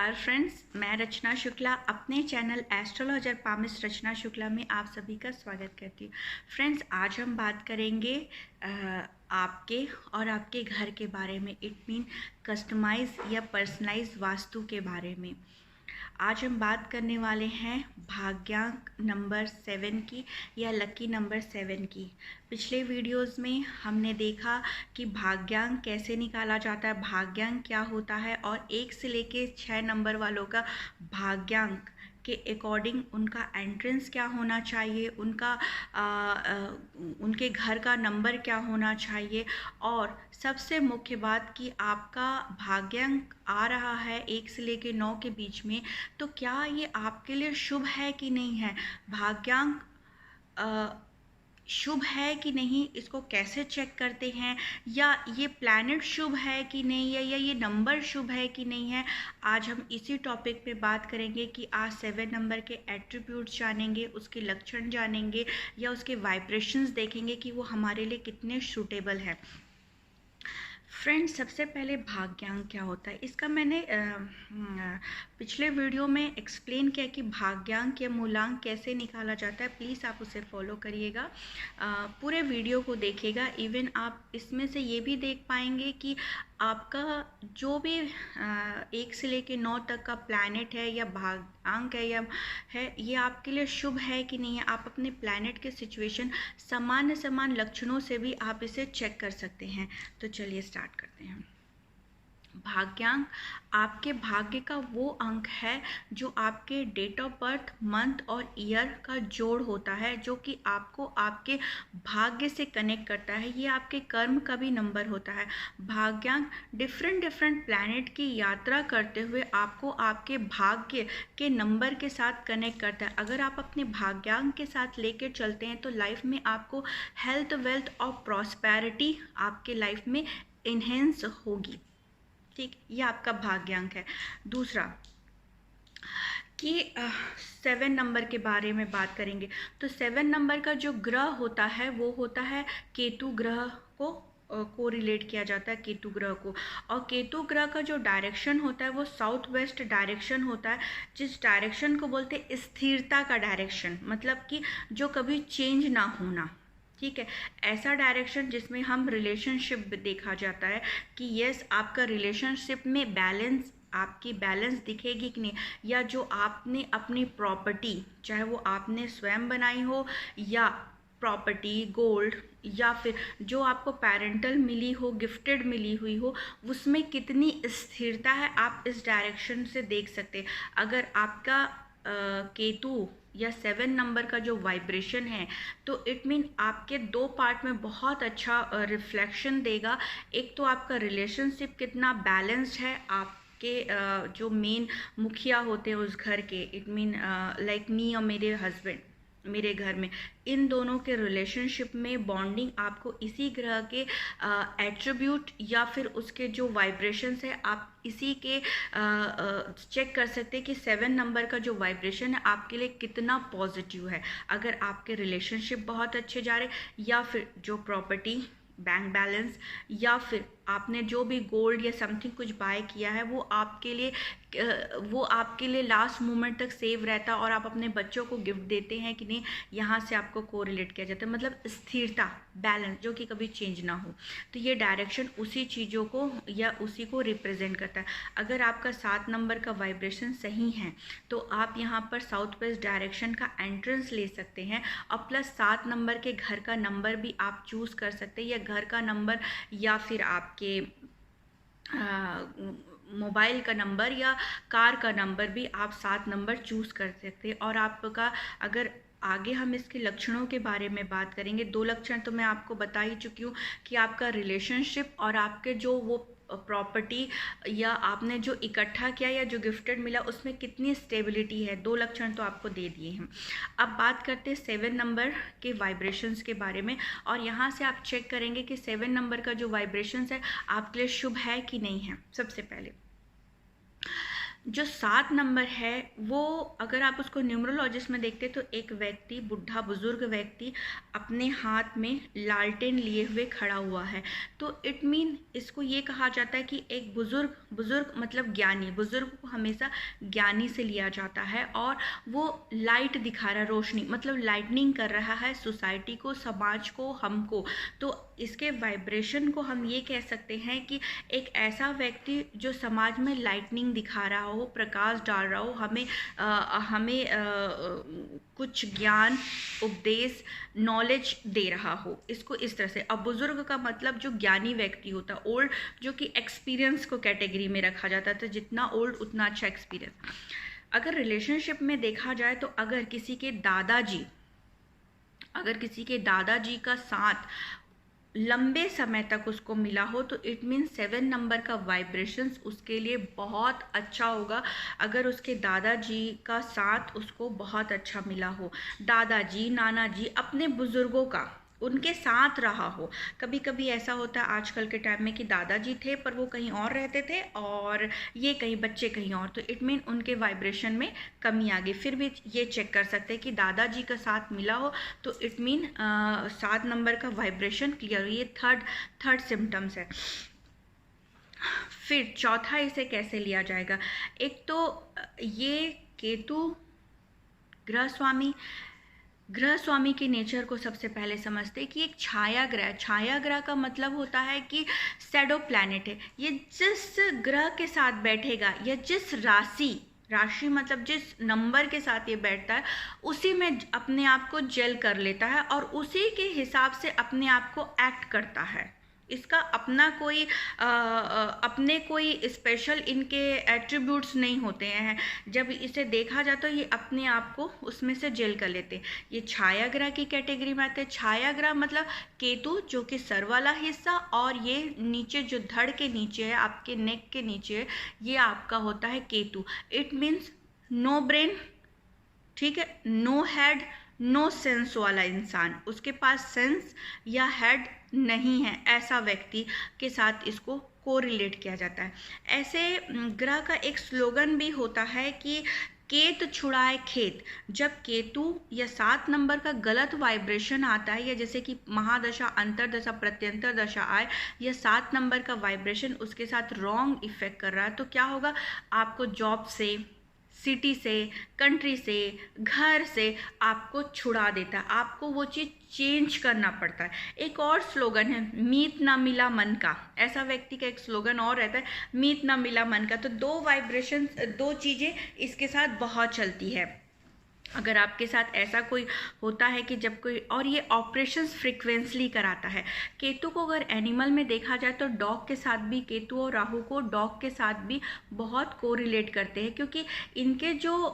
नमस्कार फ्रेंड्स, मैं रचना शुक्ला अपने चैनल एस्ट्रोलॉजर पामिस रचना शुक्ला में आप सभी का स्वागत करती हूँ। फ्रेंड्स, आज हम बात करेंगे आपके और आपके घर के बारे में। इट मीन कस्टमाइज या पर्सनलाइज वास्तु के बारे में। आज हम बात करने वाले हैं भाग्यांक नंबर 7 की या लकी नंबर 7 की। पिछले वीडियोस में हमने देखा कि भाग्यांक कैसे निकाला जाता है, भाग्यांक क्या होता है और 1 से लेके 6 नंबर वालों का भाग्यांक के अकॉर्डिंग उनका एंट्रेंस क्या होना चाहिए, उनके घर का नंबर क्या होना चाहिए। और सबसे मुख्य बात कि आपका भाग्यांक आ रहा है 1 से लेके 9 के बीच में, तो क्या ये आपके लिए शुभ है कि नहीं है। भाग्यांक शुभ है कि नहीं, इसको कैसे चेक करते हैं, या ये प्लैनेट शुभ है कि नहीं है, या ये नंबर शुभ है कि नहीं है। आज हम इसी टॉपिक पे बात करेंगे कि आज 7 नंबर के एट्रीब्यूट्स जानेंगे, उसके लक्षण जानेंगे या उसके वाइब्रेशंस देखेंगे कि वो हमारे लिए कितने सूटेबल है। फ्रेंड्स, सबसे पहले भाग्यांक क्या होता है, इसका मैंने पिछले वीडियो में एक्सप्लेन किया कि भाग्यांक या मूलांक कैसे निकाला जाता है। प्लीज़ आप उसे फॉलो करिएगा, पूरे वीडियो को देखिएगा। इवन आप इसमें से ये भी देख पाएंगे कि आपका जो भी 1 से लेके 9 तक का प्लैनेट है या भाग्यांक है ये आपके लिए शुभ है कि नहीं है। आप अपने प्लैनेट के सिचुएशन समान लक्षणों से भी आप इसे चेक कर सकते हैं। तो चलिए स्टार्ट करते हैं। भाग्यांक आपके भाग्य का वो अंक है जो आपके डेट ऑफ बर्थ, मंथ और ईयर का जोड़ होता है, जो कि आपको आपके भाग्य से कनेक्ट करता है। ये आपके कर्म का भी नंबर होता है। भाग्यांक डिफरेंट प्लैनेट की यात्रा करते हुए आपको आपके भाग्य के नंबर के साथ कनेक्ट करता है। अगर आप अपने भाग्यांक के साथ लेकर चलते हैं तो लाइफ में आपको हेल्थ, वेल्थ और प्रॉस्पेरिटी आपके लाइफ में इन्हेंस होगी। ठीक, ये आपका भाग्यांक है। दूसरा कि 7 नंबर के बारे में बात करेंगे तो 7 नंबर का जो ग्रह होता है वो होता है केतु ग्रह को रिलेट किया जाता है, केतु ग्रह को। और केतु ग्रह का जो डायरेक्शन होता है वो साउथ वेस्ट डायरेक्शन होता है, जिस डायरेक्शन को बोलते हैं स्थिरता का डायरेक्शन, मतलब कि जो कभी चेंज ना होना। ठीक है, ऐसा डायरेक्शन जिसमें हम रिलेशनशिप देखा जाता है कि यस, आपका रिलेशनशिप में बैलेंस, आपकी बैलेंस दिखेगी कि नहीं, या जो आपने अपनी प्रॉपर्टी, चाहे वो आपने स्वयं बनाई हो या प्रॉपर्टी, गोल्ड, या फिर जो आपको पेरेंटल मिली हो, गिफ्टेड मिली हुई हो, उसमें कितनी स्थिरता है आप इस डायरेक्शन से देख सकते हैं। अगर आपका केतु या 7 नंबर का जो वाइब्रेशन है तो इट मीन आपके 2 पार्ट में बहुत अच्छा रिफ्लेक्शन देगा। एक तो आपका रिलेशनशिप कितना बैलेंस्ड है, आपके जो मेन मुखिया होते हैं उस घर के, इट मीन लाइक मी और मेरे हस्बैंड, मेरे घर में, इन दोनों के रिलेशनशिप में बॉन्डिंग आपको इसी ग्रह के एट्रीब्यूट या फिर उसके जो वाइब्रेशंस है आप इसी के चेक कर सकते हैं कि 7 नंबर का जो वाइब्रेशन है आपके लिए कितना पॉजिटिव है। अगर आपके रिलेशनशिप बहुत अच्छे जा रहे, या फिर जो प्रॉपर्टी, बैंक बैलेंस, या फिर आपने जो भी गोल्ड या समथिंग कुछ बाय किया है वो आपके लिए लास्ट मोमेंट तक सेव रहता है और आप अपने बच्चों को गिफ्ट देते हैं कि नहीं, यहाँ से आपको कोरिलेट किया जाता है। मतलब स्थिरता, बैलेंस, जो कि कभी चेंज ना हो। तो ये डायरेक्शन उसी चीज़ों को या उसी को रिप्रेजेंट करता है। अगर आपका 7 नंबर का वाइब्रेशन सही है तो आप यहाँ पर साउथ वेस्ट डायरेक्शन का एंट्रेंस ले सकते हैं, और प्लस 7 नंबर के घर का नंबर भी आप चूज़ कर सकते हैं, या घर का नंबर या फिर आपके मोबाइल का नंबर या कार का नंबर भी आप 7 नंबर चूज़ कर सकते हैं। और आपका, अगर आगे हम इसके लक्षणों के बारे में बात करेंगे, 2 लक्षण तो मैं आपको बता ही चुकी हूँ कि आपका रिलेशनशिप और आपके जो वो प्रॉपर्टी या आपने जो इकट्ठा किया या जो गिफ्टेड मिला उसमें कितनी स्टेबिलिटी है। 2 लक्षण तो आपको दे दिए हैं। अब बात करते हैं 7 नंबर के वाइब्रेशंस के बारे में, और यहाँ से आप चेक करेंगे कि 7 नंबर का जो वाइब्रेशंस है आपके लिए शुभ है कि नहीं है। सबसे पहले जो 7 नंबर है वो अगर आप उसको न्यूमरोलॉजिस्ट में देखते तो एक व्यक्ति, बुढ़ा बुजुर्ग व्यक्ति अपने हाथ में लालटेन लिए हुए खड़ा हुआ है। तो इट मीन इसको ये कहा जाता है कि एक बुजुर्ग मतलब ज्ञानी, बुजुर्ग को हमेशा ज्ञानी से लिया जाता है और वो लाइट दिखा रहा है, रोशनी मतलब लाइटनिंग कर रहा है सोसाइटी को, समाज को, हमको। तो इसके वाइब्रेशन को हम ये कह सकते हैं कि एक ऐसा व्यक्ति जो समाज में लाइटनिंग दिखा रहा हो, प्रकाश डाल रहा हो, हमें कुछ ज्ञान, उपदेश, नॉलेज दे रहा हो, इसको इस तरह से। अब बुजुर्ग का मतलब जो ज्ञानी व्यक्ति होता है, ओल्ड जो कि एक्सपीरियंस को कैटेगरी में रखा जाता था, जितना ओल्ड उतना अच्छा एक्सपीरियंस। अगर रिलेशनशिप में देखा जाए तो अगर किसी के दादाजी का साथ लंबे समय तक उसको मिला हो तो इट मीन 7 नंबर का वाइब्रेशंस उसके लिए बहुत अच्छा होगा। अगर उसके दादाजी का साथ उसको बहुत अच्छा मिला हो, दादाजी, नाना जी, अपने बुजुर्गों का उनके साथ रहा हो। कभी कभी ऐसा होता है आजकल के टाइम में कि दादाजी थे पर वो कहीं और रहते थे और ये कहीं, बच्चे कहीं और, तो इट मीन उनके वाइब्रेशन में कमी आ गई। फिर भी ये चेक कर सकते हैं कि दादाजी का साथ मिला हो तो इट मीन 7 नंबर का वाइब्रेशन क्लियर। ये थर्ड सिम्टम्स है। फिर चौथा इसे कैसे लिया जाएगा? एक तो ये केतु ग्रह स्वामी के नेचर को सबसे पहले समझते हैं कि एक छाया ग्रह का मतलब होता है कि शैडो प्लैनेट है। ये जिस ग्रह के साथ बैठेगा या जिस राशि मतलब जिस नंबर के साथ ये बैठता है उसी में अपने आप को जेल कर लेता है और उसी के हिसाब से अपने आप को एक्ट करता है। इसका अपने कोई स्पेशल इनके एट्रीब्यूट्स नहीं होते हैं। जब इसे देखा जाता है ये अपने आप को उसमें से जेल कर लेते हैं। ये छाया ग्रह की कैटेगरी में आते हैं। छाया ग्रह मतलब केतु जो कि सर वाला हिस्सा, और ये नीचे जो धड़ के नीचे है, आपके नेक के नीचे है, ये आपका होता है Ketu. It means no brain, ठीक है, नो हेड, नो सेंस वाला इंसान, उसके पास सेंस या हेड नहीं है, ऐसा व्यक्ति के साथ इसको कोरिलेट किया जाता है। ऐसे ग्रह का एक स्लोगन भी होता है कि केत छुड़ाए खेत। जब केतु या 7 नंबर का गलत वाइब्रेशन आता है, या जैसे कि महादशा, अंतरदशा, प्रत्यंतर दशा आए, या 7 नंबर का वाइब्रेशन उसके साथ रॉन्ग इफेक्ट कर रहा है, तो क्या होगा? आपको जॉब से, सिटी से, कंट्री से, घर से आपको छुड़ा देता है, आपको वो चीज़ चेंज करना पड़ता है। एक और स्लोगन है, मीत ना मिला मन का। ऐसा व्यक्ति का एक स्लोगन और रहता है, मीत ना मिला मन का। तो दो चीज़ें इसके साथ बहुत चलती है। अगर आपके साथ ऐसा कोई होता है कि जब कोई, और ये ऑपरेशंस फ्रीक्वेंटली कराता है। केतु को अगर एनिमल में देखा जाए तो डॉग के साथ भी, केतु और राहु को डॉग के साथ भी बहुत कोरिलेट करते हैं, क्योंकि इनके जो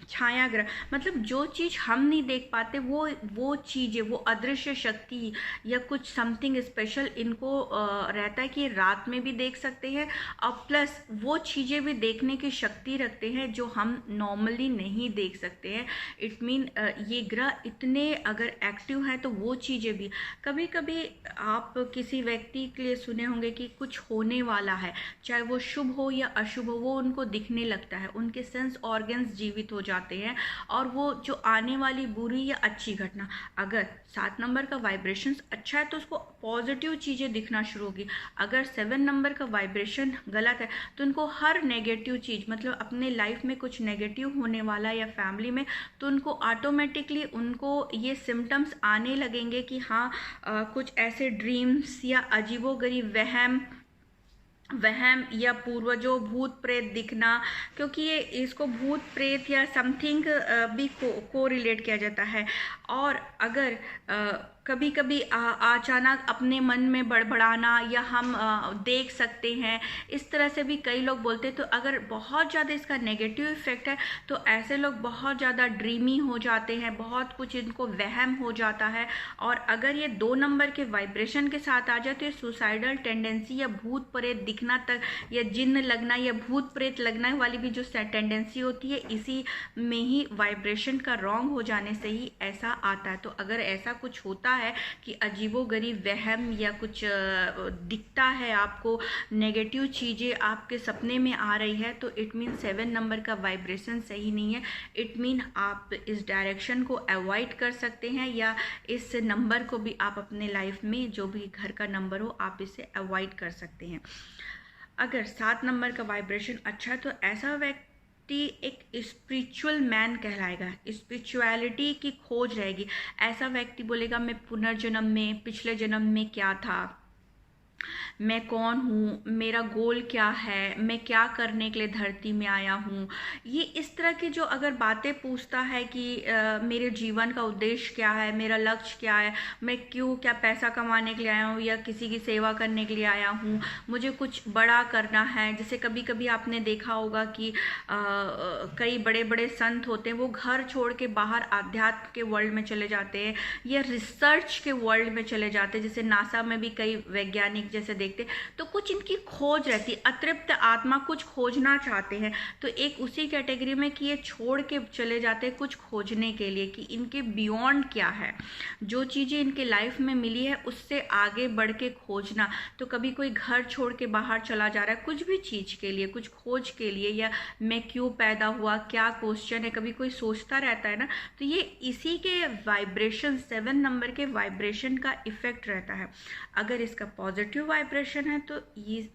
छाया ग्रह मतलब जो चीज़ हम नहीं देख पाते वो चीज़ें, वो अदृश्य शक्ति या कुछ समथिंग स्पेशल इनको रहता है कि रात में भी देख सकते हैं, और प्लस वो चीज़ें भी देखने की शक्ति रखते हैं जो हम नॉर्मली नहीं देख सकते हैं। इट मीन ये ग्रह इतने अगर एक्टिव हैं तो वो चीज़ें भी। कभी कभी आप किसी व्यक्ति के लिए सुने होंगे कि कुछ होने वाला है, चाहे वो शुभ हो या अशुभ हो, वो उनको दिखने लगता है, उनके सेंस ऑर्गन्स जीवित हो जाते हैं, और वो जो आने वाली बुरी या अच्छी घटना, अगर 7 नंबर का वाइब्रेशन अच्छा है तो उसको पॉजिटिव चीज़ें दिखना शुरू होगी। अगर 7 नंबर का वाइब्रेशन गलत है तो उनको हर नेगेटिव चीज़, मतलब अपने लाइफ में कुछ नेगेटिव होने वाला या फैमिली में, तो उनको ऑटोमेटिकली उनको ये सिम्टम्स आने लगेंगे कि हाँ कुछ ऐसे ड्रीम्स या अजीबोगरीब वहम या पूर्वजों, भूत प्रेत दिखना, क्योंकि ये इसको भूत प्रेत या समथिंग भी कोरिलेट किया जाता है। और अगर कभी कभी अचानक अपने मन में बड़बड़ाना, या हम देख सकते हैं, इस तरह से भी कई लोग बोलते हैं। तो अगर बहुत ज़्यादा इसका नेगेटिव इफेक्ट है तो ऐसे लोग बहुत ज़्यादा ड्रीमी हो जाते हैं, बहुत कुछ इनको वहम हो जाता है। और अगर ये 2 नंबर के वाइब्रेशन के साथ आ जाए तो ये सुसाइडल टेंडेंसी या भूत प्रेत दिखना तक, या जिन्न लगना या भूत प्रेत लगने वाली भी जो टेंडेंसी होती है, इसी में ही वाइब्रेशन का रॉन्ग हो जाने से ही ऐसा आता है। तो अगर ऐसा कुछ होता है कि अजीबोगरीब वहम या कुछ दिखता है आपको, नेगेटिव चीज़ें आपके सपने में आ रही है, तो इट मीन 7 नंबर का वाइब्रेशन सही नहीं है। इट मीन आप इस डायरेक्शन को अवॉइड कर सकते हैं, या इस नंबर को भी आप अपने लाइफ में, जो भी घर का नंबर हो, आप इसे अवॉइड कर सकते हैं। अगर 7 नंबर का वाइब्रेशन अच्छा है तो ऐसा व्यक्ति एक स्पिरिचुअल मैन कहलाएगा, स्पिरिचुअलिटी की खोज रहेगी। ऐसा व्यक्ति बोलेगा मैं पुनर्जन्म में, पिछले जन्म में क्या था, मैं कौन हूँ, मेरा गोल क्या है, मैं क्या करने के लिए धरती में आया हूँ। ये इस तरह की जो अगर बातें पूछता है कि मेरे जीवन का उद्देश्य क्या है, मेरा लक्ष्य क्या है, मैं क्यों, क्या पैसा कमाने के लिए आया हूँ या किसी की सेवा करने के लिए आया हूँ, मुझे कुछ बड़ा करना है। जैसे कभी कभी आपने देखा होगा कि कई बड़े बड़े संत होते हैं, वो घर छोड़ के बाहर आध्यात्म के वर्ल्ड में चले जाते हैं या रिसर्च के वर्ल्ड में चले जाते हैं। जैसे नासा में भी कई वैज्ञानिक जैसे देखते, तो कुछ इनकी खोज रहती, अतृप्त आत्मा कुछ खोजना चाहते हैं, तो एक उसी कैटेगरी में कि ये छोड़ के चले जाते हैं कुछ खोजने के लिए कि इनके बियॉन्ड क्या है, जो चीज़ें इनके लाइफ में मिली है उससे आगे बढ़ के खोजना। तो कभी कोई घर छोड़ के बाहर चला जा रहा है कुछ भी चीज़ के लिए, कुछ खोज के लिए, या मैं क्यों पैदा हुआ, क्या क्वेश्चन है, कभी कोई सोचता रहता है ना, तो ये इसी के वाइब्रेशन, 7 नंबर के वाइब्रेशन का इफेक्ट रहता है। अगर इसका पॉजिटिव वाइब्रेशन है तो ये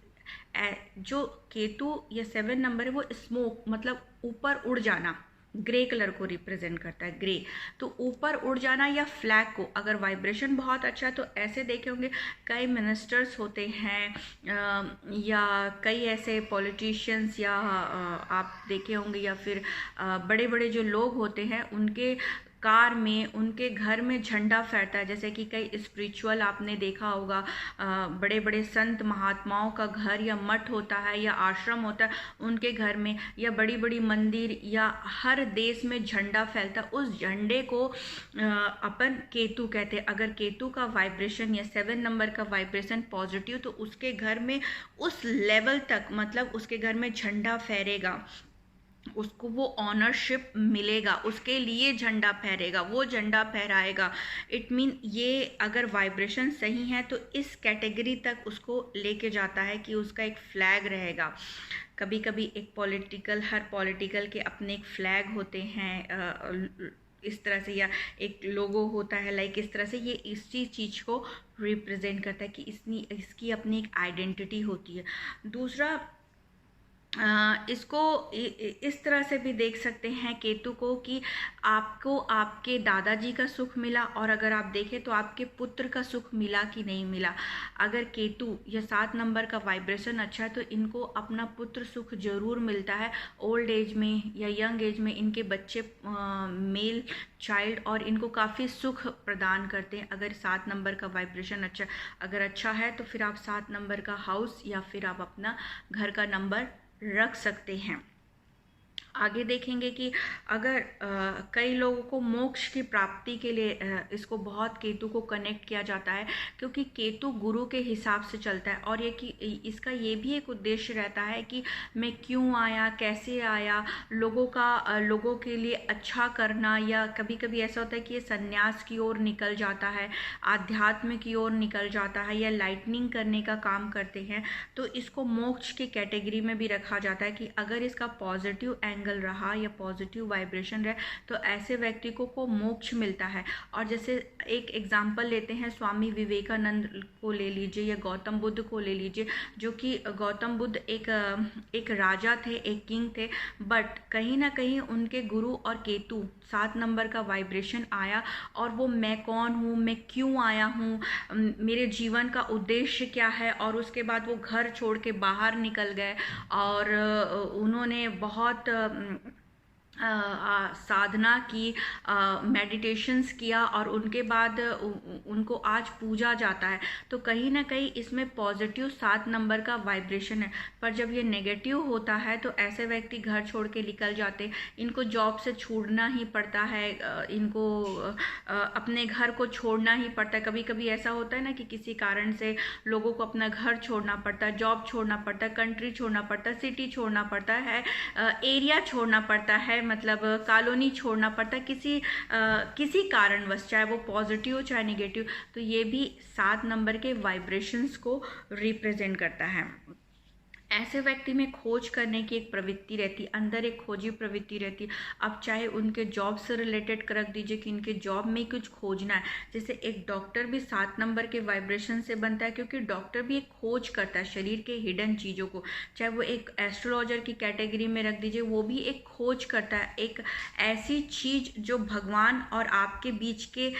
जो केतु या 7 नंबर है वो स्मोक मतलब ऊपर उड़ जाना, ग्रे कलर को रिप्रेजेंट करता है, ग्रे, तो ऊपर उड़ जाना या फ्लैग को, अगर वाइब्रेशन बहुत अच्छा है तो ऐसे देखे होंगे कई मिनिस्टर्स होते हैं या कई ऐसे पॉलिटिशियंस, या आप देखे होंगे, या फिर बड़े बड़े जो लोग होते हैं उनके कार में, उनके घर में झंडा फहरता है। जैसे कि कई स्पिरिचुअल आपने देखा होगा, बड़े बड़े संत महात्माओं का घर या मठ होता है या आश्रम होता है उनके घर में, या बड़ी बड़ी मंदिर, या हर देश में झंडा फैलता है, उस झंडे को अपन केतु कहते हैं। अगर केतु का वाइब्रेशन या 7 नंबर का वाइब्रेशन पॉजिटिव, तो उसके घर में उस लेवल तक, मतलब उसके घर में झंडा फहरेगा, उसको वो ऑनरशिप मिलेगा, उसके लिए झंडा फहरेगा, वो झंडा फहराएगा। इट मीन ये अगर वाइब्रेशन सही है तो इस कैटेगरी तक उसको लेके जाता है कि उसका एक फ्लैग रहेगा। कभी कभी एक पॉलिटिकल, हर पॉलिटिकल के अपने एक फ्लैग होते हैं इस तरह से, या एक लोगो होता है लाइक इस तरह से, ये इसी चीज़ को रिप्रेजेंट करता है कि इसकी अपनी एक आइडेंटिटी होती है। दूसरा, इसको इस तरह से भी देख सकते हैं केतु को कि आपको आपके दादाजी का सुख मिला, और अगर आप देखें तो आपके पुत्र का सुख मिला कि नहीं मिला। अगर केतु या 7 नंबर का वाइब्रेशन अच्छा है तो इनको अपना पुत्र सुख जरूर मिलता है ओल्ड एज में या यंग एज में। इनके बच्चे मेल चाइल्ड और इनको काफ़ी सुख प्रदान करते हैं अगर 7 नंबर का वाइब्रेशन अच्छा, अगर अच्छा है तो फिर आप 7 नंबर का हाउस या फिर आप अपना घर का नंबर रख सकते हैं। आगे देखेंगे कि अगर कई लोगों को मोक्ष की प्राप्ति के लिए इसको बहुत केतु को कनेक्ट किया जाता है, क्योंकि केतु गुरु के हिसाब से चलता है, और ये कि इसका ये भी एक उद्देश्य रहता है कि मैं क्यों आया, कैसे आया, लोगों के लिए अच्छा करना, या कभी कभी ऐसा होता है कि ये संन्यास की ओर निकल जाता है, आध्यात्म की ओर निकल जाता है, या लाइटनिंग करने का काम करते हैं, तो इसको मोक्ष की कैटेगरी में भी रखा जाता है कि अगर इसका पॉजिटिव एंगल रहा या पॉजिटिव वाइब्रेशन रहे तो ऐसे व्यक्ति को मोक्ष मिलता है। और जैसे एक एग्जांपल लेते हैं, स्वामी विवेकानंद को ले लीजिए या गौतम बुद्ध को ले लीजिए, जो कि गौतम बुद्ध एक राजा थे, एक किंग थे, बट कहीं ना कहीं उनके गुरु और केतु 7 नंबर का वाइब्रेशन आया, और वो मैं कौन हूँ, मैं क्यों आया हूँ, मेरे जीवन का उद्देश्य क्या है, और उसके बाद वो घर छोड़ के बाहर निकल गए और उन्होंने बहुत साधना की, मेडिटेशंस किया, और उनके बाद उनको आज पूजा जाता है। तो कहीं ना कहीं इसमें पॉजिटिव 7 नंबर का वाइब्रेशन है। पर जब ये नेगेटिव होता है तो ऐसे व्यक्ति घर छोड़ के निकल जाते हैं, इनको जॉब से छोड़ना ही पड़ता है, इनको अपने घर को छोड़ना ही पड़ता है। कभी कभी ऐसा होता है ना कि किसी कारण से लोगों को अपना घर छोड़ना पड़ता है, जॉब छोड़ना पड़ता है, कंट्री छोड़ना पड़ता है, सिटी छोड़ना पड़ता है, एरिया छोड़ना पड़ता है, मतलब कॉलोनी छोड़ना पड़ता है किसी कारणवश, चाहे वो पॉजिटिव हो चाहे नेगेटिव। तो ये भी 7 नंबर के वाइब्रेशंस को रिप्रेजेंट करता है। ऐसे व्यक्ति में खोज करने की एक प्रवृत्ति रहती, अंदर एक खोजी प्रवृत्ति रहती। अब चाहे उनके जॉब से रिलेटेड रख दीजिए कि इनके जॉब में कुछ खोजना है, जैसे एक डॉक्टर भी 7 नंबर के वाइब्रेशन से बनता है, क्योंकि डॉक्टर भी एक खोज करता है शरीर के हिडन चीज़ों को। चाहे वो एक एस्ट्रोलॉजर की कैटेगरी में रख दीजिए, वो भी एक खोज करता है, एक ऐसी चीज़ जो भगवान और आपके बीच के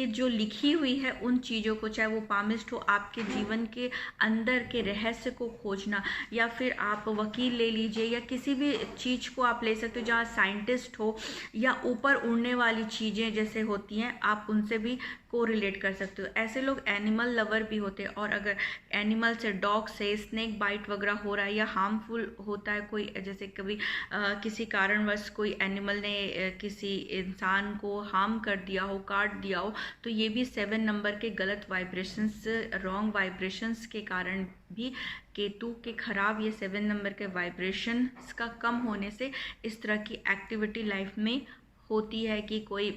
जो लिखी हुई है उन चीज़ों को, चाहे वो पामिस्ट हो, आपके जीवन के अंदर के रहस्य को खोजना, या फिर आप वकील ले लीजिए, या किसी भी चीज़ को आप ले सकते हो जहाँ साइंटिस्ट हो, या ऊपर उड़ने वाली चीज़ें जैसे होती हैं, आप उनसे भी को रिलेट कर सकते हो। ऐसे लोग एनिमल लवर भी होते हैं, और अगर एनिमल से, डॉग से स्नेक बाइट वगैरह हो रहा है या हार्मफुल होता है कोई, जैसे कभी किसी कारणवश कोई एनिमल ने किसी इंसान को हार्म कर दिया हो, काट दिया हो, तो ये भी 7 नंबर के गलत वाइब्रेशंस, रॉन्ग वाइब्रेशंस के कारण भी केतु के खराब ये 7 नंबर के वाइब्रेशंस का कम होने से इस तरह की एक्टिविटी लाइफ में होती है कि कोई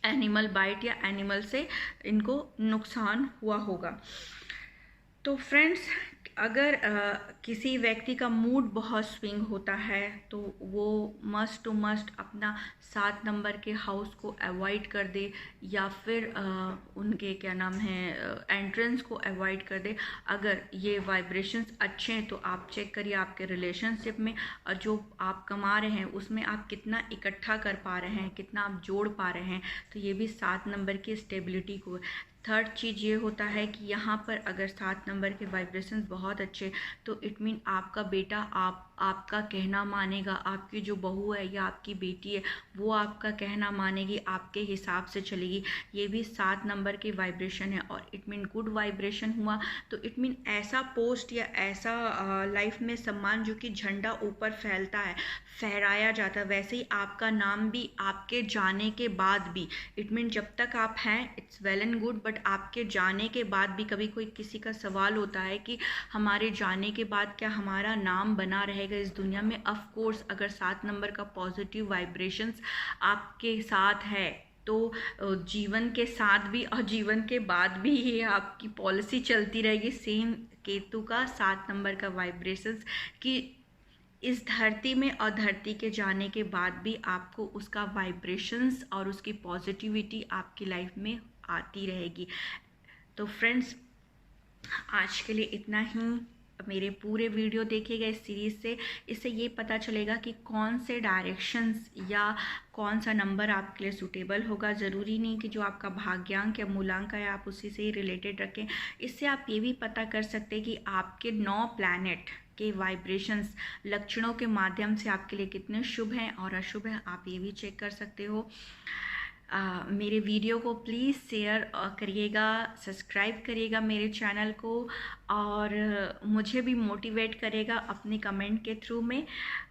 एनिमल बाइट या एनिमल से इनको नुकसान हुआ होगा। तो फ्रेंड्स, अगर किसी व्यक्ति का मूड बहुत स्विंग होता है तो वो मस्ट टू मस्ट अपना 7 नंबर के हाउस को अवॉइड कर दे, या फिर उनके क्या नाम है एंट्रेंस को अवॉइड कर दे। अगर ये वाइब्रेशंस अच्छे हैं तो आप चेक करिए आपके रिलेशनशिप में जो आप कमा रहे हैं उसमें आप कितना इकट्ठा कर पा रहे हैं, कितना आप जोड़ पा रहे हैं, तो ये भी 7 नंबर की स्टेबिलिटी को। थर्ड चीज़ ये होता है कि यहाँ पर अगर 7 नंबर के वाइब्रेशंस बहुत अच्छे, तो इट मीन आपका बेटा आपका कहना मानेगा, आपकी जो बहू है या आपकी बेटी है वो आपका कहना मानेगी, आपके हिसाब से चलेगी। ये भी 7 नंबर की वाइब्रेशन है, और इट मीन गुड वाइब्रेशन हुआ तो इट मीन ऐसा पोस्ट या ऐसा लाइफ में सम्मान जो कि झंडा ऊपर फैलता है, फहराया जाता है। वैसे ही आपका नाम भी आपके जाने के बाद भी, इट मीन जब तक आप हैं it's well and good, but आपके जाने के बाद भी कभी कोई किसी का सवाल होता है कि हमारे जाने के बाद क्या हमारा नाम बना रहेगा इस दुनिया में। ऑफ कोर्स अगर 7 नंबर का पॉजिटिव वाइब्रेशंस आपके साथ है तो जीवन के साथ भी और जीवन के बाद भी ये आपकी पॉलिसी चलती रहेगी। सेम केतु का 7 नंबर का वाइब्रेशंस कि इस धरती में और धरती के जाने के बाद भी आपको उसका वाइब्रेशंस और उसकी पॉजिटिविटी आपकी लाइफ में आती रहेगी। तो फ्रेंड्स, आज के लिए इतना ही। मेरे पूरे वीडियो देखिएगा इस सीरीज़ से, इससे ये पता चलेगा कि कौन से डायरेक्शंस या कौन सा नंबर आपके लिए सूटेबल होगा। ज़रूरी नहीं कि जो आपका भाग्यांक या मूलांक है आप उसी से ही रिलेटेड रखें। इससे आप ये भी पता कर सकते हैं कि आपके 9 प्लैनेट के वाइब्रेशंस लक्षणों के माध्यम से आपके लिए कितने शुभ हैं और अशुभ हैं, आप ये भी चेक कर सकते हो। मेरे वीडियो को प्लीज़ शेयर करिएगा, सब्सक्राइब करिएगा मेरे चैनल को, और मुझे भी मोटिवेट करेगा अपने कमेंट के थ्रू में।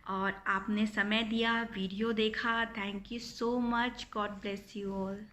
और आपने समय दिया, वीडियो देखा, thank you so much. God bless you all.